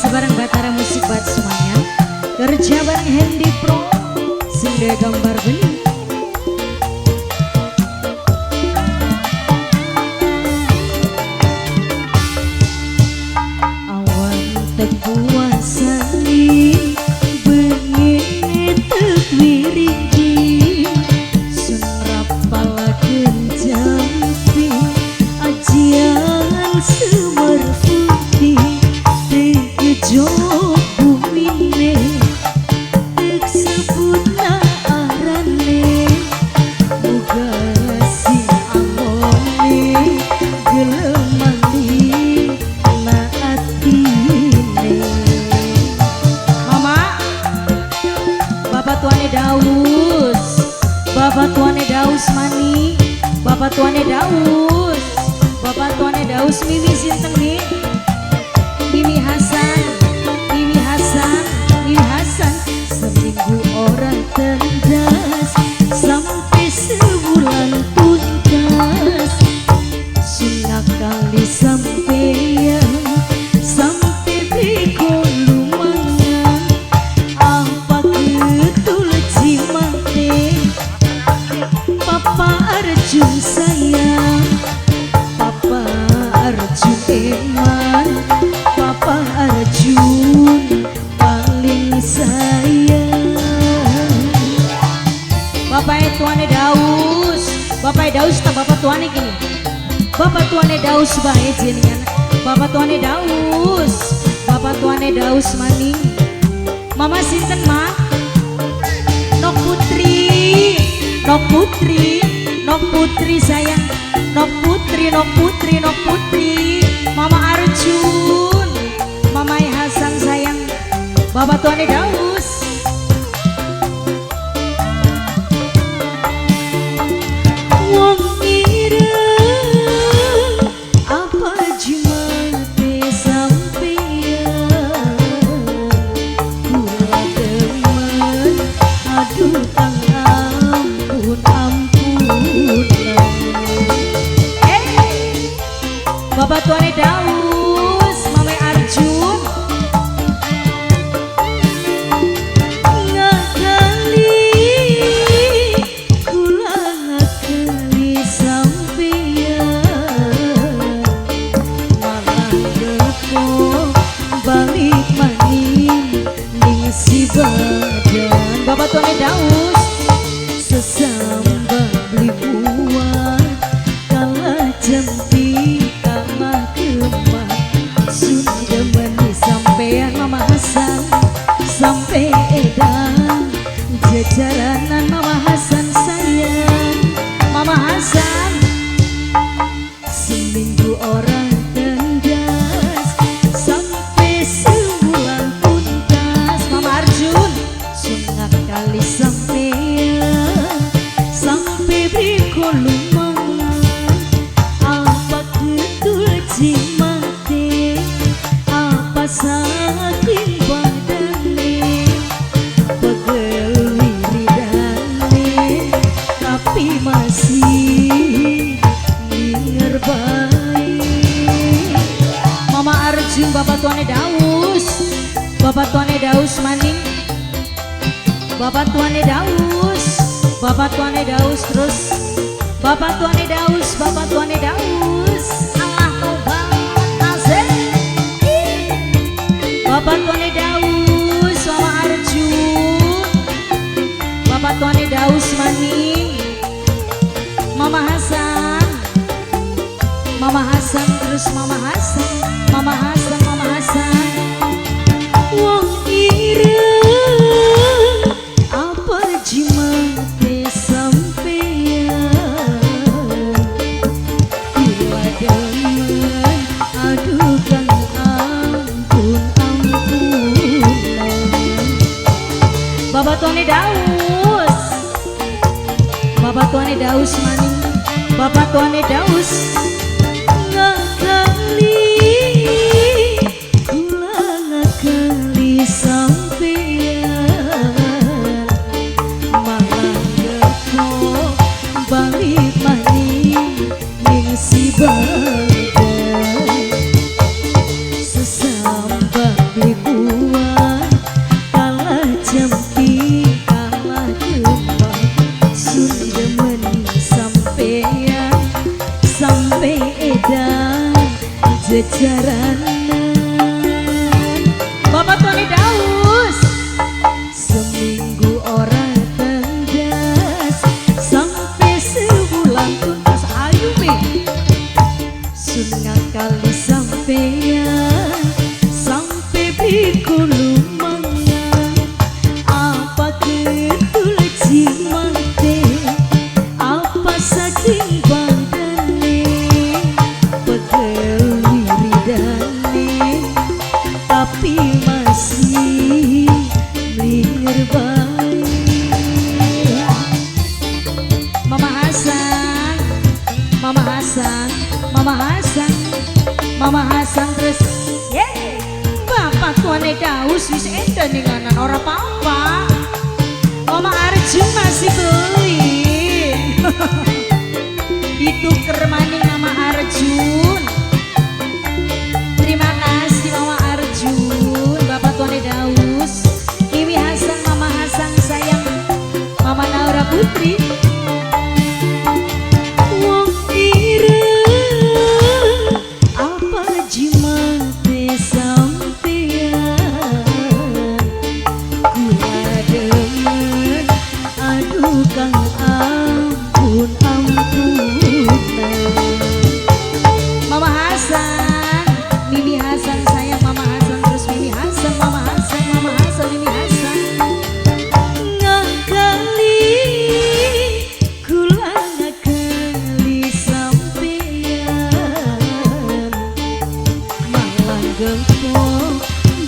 sebarang Batara Musik buat semuanya. Kerja bareng Handy Pro, sehingga gambar benih. Awan terpuasani begini terwiriki sun rapalakeun jampi ajian sumber putih tegejo bumine tek sebutna arane muga si amone gelemani naatine. Mama Bapak Tuane Daus, Bapak Tuane Daus Mani, Bapak Tuane Daus, Bapak Tuane Daus Mimi sinten nih? Mimi Hasan, Mimi Hasan, Mimi Hasan. Seminggu orang terdas sampai sebulan tuntas. Sunnah kali sampeyan sampai beko lumangan. Apa ketul cimate Papa Arjun sayang, Papa Arjun eman, Papa Arjun paling sayang. Bapak Tuane Daus, Bapak Daus tak Bapak Tuane gini. Bapak Tuane Daus bae jenengan. Bapak Tuane Daus, Bapak Tuane Daus Mani. Mama sinten Ma? Nok Putri, Nok Putri, Nok Putri sayang. Nok Putri, Nok Putri, Nok Putri. Mama Arjun, Mama Hasan sayang. Bapak Tuane Daus. Wong ireng apa jumate sampeyan kula temen aduh kang ampun ampun. Bapak Tuane Daus, Mama Arjun. Ngakali kula ngakali sampeyan malah depo balik maning ning si badan. Bapak Tuane Daus sesambang beli buah kalah jampi kalah kemah sudah meni sampean Mama Hasan sampai edan jajaranan Mama Hasan sayang. Mama Hasan seminggu orang tendas sampai sebulan tuntas. Mama Arjun sunat kali sampean sampai beko lumangan. Apa ketul cimate apa saking badane pegel wiridane tapi masih linger baik. Mama Arjun, Bapak Tuane Daus, Bapak Tuane Daus Maning, Bapak Tuane Daus, Bapak Tuane Daus terus, Bapak Tuane Daus, Bapak Tuane Daus. Allah tobat asik. Bapak Tuane Daus, Mama Arjun, Bapak Tuane Daus Maning, Mama Hasan, Mama Hasan terus Mama Hasan, Mama Hasan, Mama Hasan. Wong ireng apa jimate sampeyan kula demen aduh kang ampun ampun. Bapak Tuane Daus, Bapak Tuane Daus Maning, Bapak Tuane Daus. Ngakali kula ngakali sampeyan malah depo balik maning ning si badan sesambang tuane Daus wis edan ning kanan ora apa-apa. Mama Arjun masih beli. Itu kermaning Mama Arjun. Terima kasih Mama Arjun, Bapak tuane Daus, Mimi Hasan, Mama Hasan sayang, Mama Naura Putri.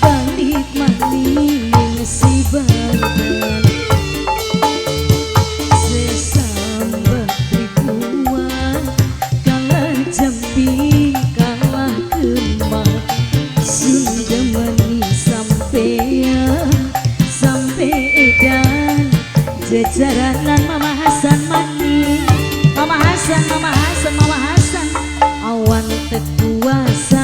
Balik maning si badan sesambah ribuan kalah jambi kalah kemah sudah mani sampai edan jejaranan Mama Hasan mani Mama Hasan Mama Hasan Mama Hasan awan tekuasa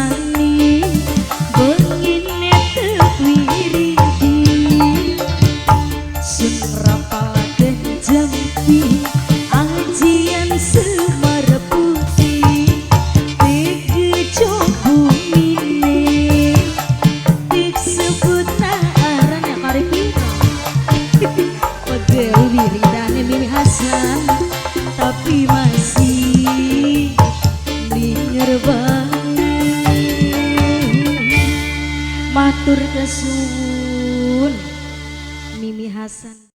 Mimi Hasan tapi masih dingerbang matur kesun Mimi Hasan.